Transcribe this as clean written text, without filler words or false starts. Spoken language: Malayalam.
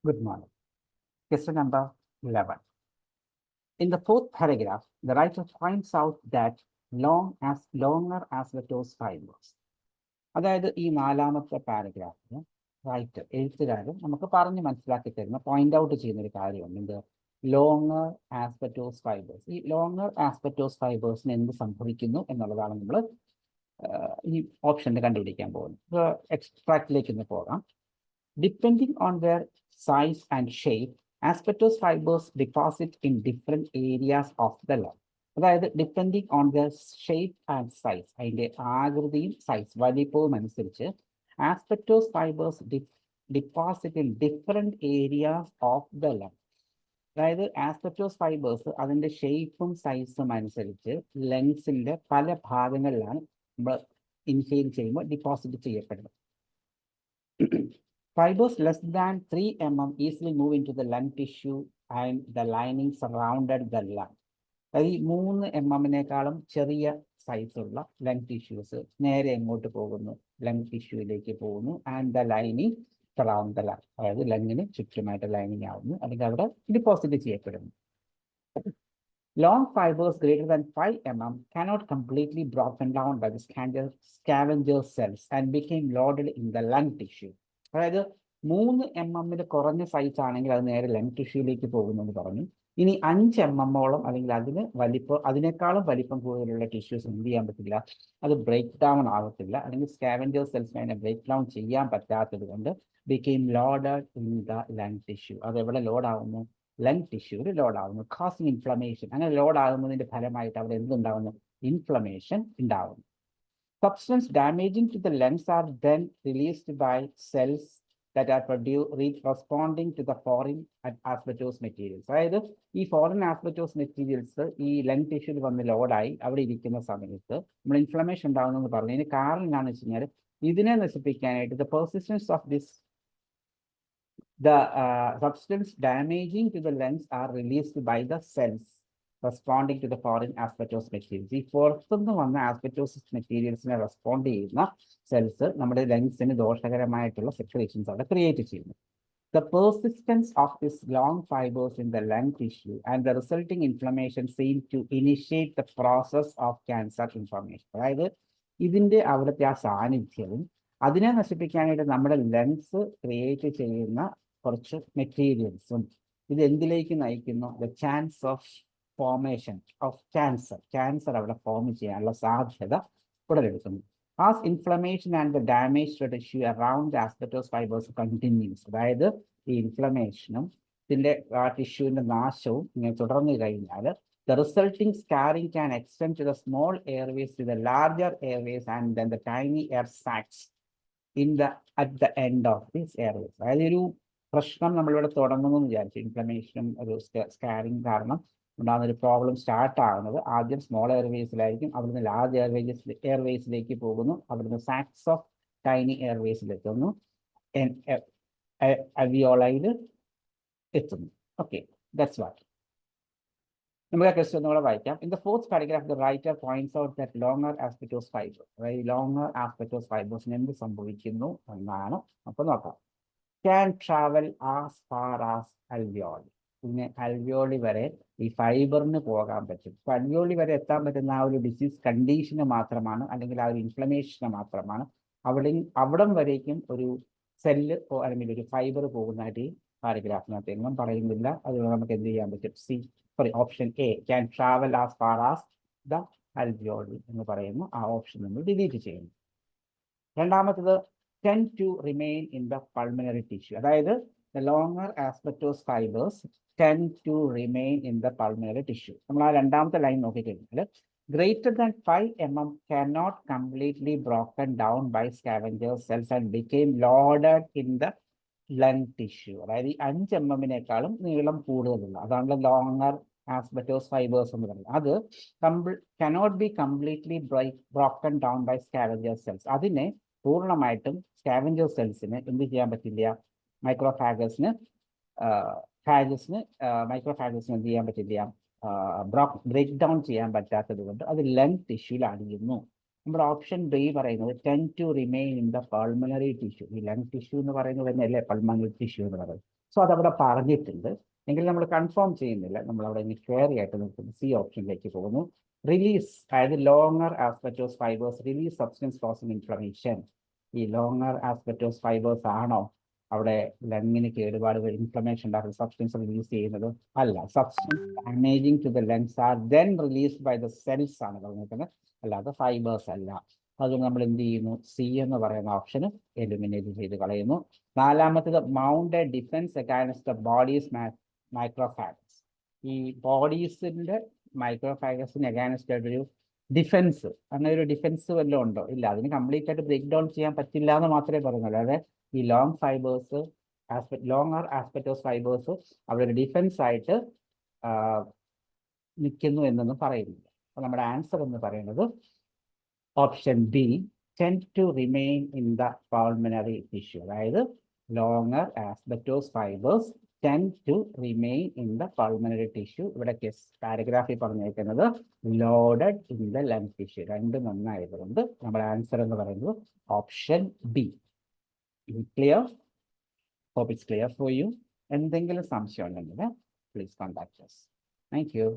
Good morning. Question number 11. In the fourth paragraph, the writer points out that longer asbestos fibers. അതായത് ഈ നാലാമത്തെ പാരഗ്രാഫിന് റൈറ്റർ എഴുത്തുകാരൻ നമുക്ക് പറഞ്ഞ് മനസ്സിലാക്കി തരുന്ന പോയിന്റ് ഔട്ട് ചെയ്യുന്ന ഒരു കാര്യമുണ്ട്. എന്ത്? Longer asbestos fibres. ഈ ലോങ്ങർ ആസ്പെറ്റോസ് ഫൈബേഴ്സിന് എന്ത് സംഭവിക്കുന്നു എന്നുള്ളതാണ് നമ്മൾ ഈ ഓപ്ഷനിൽ കണ്ടുപിടിക്കാൻ പോകുന്നത്. എക്സ്ട്രാക്റ്റിലേക്ക് ഒന്ന് പോകാം. Depending on their size and shape, asbestos fibers deposit in different areas of the lung. അതായത് depending on the shape and size, അതിൻ്റെ ആകൃതിയും സൈസ് വലിപ്പവും അനുസരിച്ച് asbestos fibres deposit in different areas of the lung. അതായത് ആസ്പെറ്റോസ് ഫൈബേഴ്സ് അതിൻ്റെ ഷേപ്പും സൈസും അനുസരിച്ച് ലങ്സിൻ്റെ പല ഭാഗങ്ങളിലാണ് നമ്മൾ ഇൻഹെയിൽ ചെയ്യുമ്പോൾ ഡിപ്പോസിറ്റ് ചെയ്യപ്പെടുന്നത്. Fibers less than 3 mm easily move into the lung tissue and the lining surrounded the lung. അതായത് 3 mm ചെറിയ സൈസുള്ള ലങ് ടിഷ്യൂസ് നേരെ എങ്ങോട്ട് പോകുന്നു? ലങ് ടിഷ്യൂയിലേക്ക് പോകുന്നു. And the lining surround the lung, അതായത് ലങ്ങിന് ചുറ്റുമായിട്ട് ലൈനിങ് ആവുന്നു, അല്ലെങ്കിൽ അവിടെ ഡിപ്പോസിറ്റ് ചെയ്യപ്പെടുന്നു. Long fibers greater than 5 mm cannot completely broken down by the scavenger cells and became loaded in the lung tissue. അതായത് 3 mm കുറഞ്ഞ സൈസ് ആണെങ്കിൽ അത് നേരെ ലങ് ടിഷ്യൂയിലേക്ക് പോകുമെന്ന് പറഞ്ഞു. ഇനി 5 mm അല്ലെങ്കിൽ അതിനേക്കാളും വലിപ്പം കൂടുതലുള്ള ടിഷ്യൂസ് എന്ത് ചെയ്യാൻ പറ്റില്ല? അത് ബ്രേക്ക് ഡൗൺ ആകത്തില്ല, അല്ലെങ്കിൽ സ്കാവെഞ്ചർ സെൽസിന് അതിനെ ബ്രേക്ക് ഡൗൺ ചെയ്യാൻ പറ്റാത്തത് കൊണ്ട് became loaded in the lung tissue. അത് എവിടെ ലോഡ് ആവുന്നു? ലങ് ടിഷ്യൂവിൽ ലോഡ് ആവുന്നു. Causing inflammation. അങ്ങനെ ലോഡ് ആകുന്നതിന്റെ ഫലമായിട്ട് അവിടെ എന്തുണ്ടാവുന്നു? ഇൻഫ്ലമേഷൻ ഉണ്ടാവുന്നു. Substance damaging to the lungs are then released by cells that are responding to the foreign asbestos materials. അതായത് ഈ ഫോറിൻ ആസ്ബെറ്റോസ് മെറ്റീരിയൽസ് ഈ ലങ് ടിഷ്യൂവിൽ വന്ന് ലോഡായി അവിടെ ഇരിക്കുന്ന സമയത്ത് നമ്മൾ ഇൻഫ്ലമേഷൻ ഉണ്ടാകുന്നെന്ന് പറഞ്ഞു. ഇതിന് കാരണം എന്താണെന്ന് വെച്ച് കഴിഞ്ഞാൽ ഇതിനെ നശിപ്പിക്കാനായിട്ട് the persistence of this substance damaging to the lungs are released by the cells responding to the foreign asbestos materials. ഈ പുറത്തുനിന്ന് വന്ന ആസ്ബെറ്റോസിസ് മെറ്റീരിയൽസിനെ റെസ്പോണ്ട് ചെയ്യുന്ന സെൽസ് നമ്മുടെ ലങ്സിന് ദോഷകരമായിട്ടുള്ള സെക്രീഷൻസ് അവിടെ ക്രിയേറ്റ് ചെയ്യുന്നു. The persistence of these long fibers in the lung tissue and the resulting inflammation seem to initiate the process of cancer inflammation. അതായത് ഇതിൻ്റെ അവിടുത്തെ ആ സാന്നിധ്യവും അതിനെ നശിപ്പിക്കാനായിട്ട് നമ്മുടെ ലങ്സ് ക്രിയേറ്റ് ചെയ്യുന്ന കുറച്ച് മെറ്റീരിയൽസും ഇത് എന്തിലേക്ക് നയിക്കുന്നു? The chance of formation of cancer അവിടെ ഫോം ചെയ്യാനുള്ള സാധ്യത ഉടലെടുക്കുന്നു. As inflammation and the damage to tissue around asbestos fibres continues. അതായത് ഈ ഇൻഫ്ലമേഷനും ഇതിൻ്റെ ടിഷ്യൂവിൻ്റെ നാശവും ഇങ്ങനെ തുടർന്നു കഴിഞ്ഞാൽ the resulting scarring can extend to the small airways, to the larger airways, and then the tiny air sacs at the end of these airways. അതായത് ഒരു പ്രശ്നം നമ്മളിവിടെ തുടങ്ങുന്നു എന്ന് വിചാരിച്ചു. ഇൻഫ്ലമേഷനും ഒരു സ്കാരിങ് കാരണം ഉണ്ടാകുന്ന ഒരു പ്രോബ്ലം സ്റ്റാർട്ട് ആകുന്നത് ആദ്യം സ്മോൾ എയർവേസിലായിരിക്കും. അവിടുന്ന് ലാർജ് എയർവേസിലേക്ക് പോകുന്നു. അവിടുന്ന് സാക്സ് ഓഫ് ടൈനി എയർവേസിലെത്തുന്നു, അവിയോളയിൽ എത്തുന്നു. Okay, that's what. നമുക്ക് ആ ക്വസ്റ്റ്യൻ ഒന്നുകൂടെ വായിക്കാം. In the fourth paragraph the writer points out that longer asbestos fibre, അതായത് ലോങ്ങർ ആസ്ബെറ്റോസ് ഫൈബേഴ്സിന് എന്ത് സംഭവിക്കുന്നു എന്നാണ്. അപ്പോൾ നോക്കാം. Can travel as far as alveoli. പിന്നെ അൽവിയോളി വരെ ഈ ഫൈബറിന് പോകാൻ പറ്റും. ഇപ്പം അൽവിയോളി വരെ എത്താൻ പറ്റുന്ന ആ ഒരു ഡിസീസ് കണ്ടീഷന് മാത്രമാണ്, അല്ലെങ്കിൽ ആ ഒരു ഇൻഫ്ലമേഷന് മാത്രമാണ്. അവിടം വരേക്കും ഒരു സെല്ല് അല്ലെങ്കിൽ ഒരു ഫൈബർ പോകുന്നതായിട്ട് ഈ പാരഗ്രാഫിനകത്ത് എങ്ങും പറയുന്നില്ല. അതുകൊണ്ട് നമുക്ക് എന്ത് ചെയ്യാൻ പറ്റും? Option A, can travel as far as the alveoli എന്ന് പറയുന്നു. ആ ഓപ്ഷൻ നമ്മൾ ഡിലീറ്റ് ചെയ്യുന്നു. രണ്ടാമത്തത് tend to remain in the pulmonary tissue. അതായത് the longer asbestos fibers tend to remain in the pulmonary tissue. നമ്മൾ ആ രണ്ടാമത്തെ ലൈൻ നോക്കിക്കഴിഞ്ഞാൽ greater than 5 mm cannot completely broken down by scavenger cells and became loaded in the lung tissue. അതായത് ഈ 5 mm നീളം കൂടുതലുള്ള അതാണ് ലോങ്ങർ ആസ്ബെറ്റോസ് ഫൈബേഴ്സ് എന്ന് പറയുന്നത്. അത് cannot be completely broken down by scavenger cells. അതിനെ പൂർണ്ണമായിട്ടും സ്കാവെഞ്ചർ സെൽസിന് എന്ത് ചെയ്യാൻ പറ്റില്ല? മൈക്രോഫാഗസിന് എന്ത് ചെയ്യാൻ പറ്റില്ല? ബ്രേക്ക് ഡൗൺ ചെയ്യാൻ പറ്റാത്തത് കൊണ്ട് അത് ലങ് ടിഷ്യൂവിൽ അടിയുന്നു. നമ്മുടെ ഓപ്ഷൻ ബി പറയുന്നത് tend to remain in the pulmonary tissue. ഈ ലങ് ടിഷ്യൂ എന്ന് പറയുന്നത് തന്നെയല്ലേ പൾമണറി ടിഷ്യൂ എന്ന് പറയുന്നത്. സോ അതവിടെ പറഞ്ഞിട്ടുണ്ട് എങ്കിൽ നമ്മൾ കൺഫേം ചെയ്യുന്നില്ല. നമ്മൾ അവിടെ ഇനി ക്ലിയർ ആയിട്ട് നിൽക്കുന്നു. സി ഓപ്ഷനിലേക്ക് പോകുന്നു. റിലീസ്, അതായത് longer asbestos fibres release substance causing inflammation. ഈ ലോങ്ങർ ആസ്പെറ്റോസ് ഫൈബേഴ്സ് ആണോ അവിടെ ലങ്ങിന് കേടുപാട് ഇൻഫ്ലമേഷൻ ഉണ്ടാക്കുന്ന സബ്സ്റ്റൻസ് റിലീസ് ചെയ്യുന്നത്? അല്ല. Substance damaging to the lungs are then released by the cells ആണ് പറഞ്ഞിരിക്കുന്നത്, അല്ലാതെ ഫൈബേഴ്സ് അല്ല. അതുകൊണ്ട് നമ്മൾ എന്ത് ചെയ്യുന്നു? സി എന്ന് പറയുന്ന ഓപ്ഷന് എലിമിനേറ്റ് ചെയ്ത് കളയുന്നു. നാലാമത്തേത് mounted defence against the bodies microphages. ഈ ബോഡീസിന്റെ മൈക്രോഫാഗസിന് അഗൈൻസ്റ്റ് ആയിട്ടൊരു ഡിഫൻസ്, അങ്ങനെ ഒരു ഡിഫൻസ് വല്ലതും ഉണ്ടോ? ഇല്ല. അതിന് കംപ്ലീറ്റ് ആയിട്ട് ബ്രേക്ക് ഡൗൺ ചെയ്യാൻ പറ്റില്ല എന്ന് മാത്രമേ പറയുന്നുള്ളൂ. അതായത് ഈ long fibres longer asbestos fibres അവിടെ ഒരു ഡിഫൻസ് ആയിട്ട് നിൽക്കുന്നു എന്നൊന്നും പറയുന്നില്ല. അപ്പൊ നമ്മുടെ ആൻസർ എന്ന് പറയുന്നത് option B, tend to remain in the pulmonary tissue. അതായത് longer asbestos fibres tend to remain in the pulmonary tissue. ഇവിടെ പാരഗ്രാഫിൽ പറഞ്ഞിരിക്കുന്നത് loaded in the lung tissue. രണ്ടും നന്നായതുകൊണ്ട് നമ്മുടെ ആൻസർ എന്ന് പറയുന്നത് option B. Clear? Hope it's clear for you. എന്തെങ്കിലും സംശയം ഉണ്ടെങ്കിൽ please contact us. Thank you.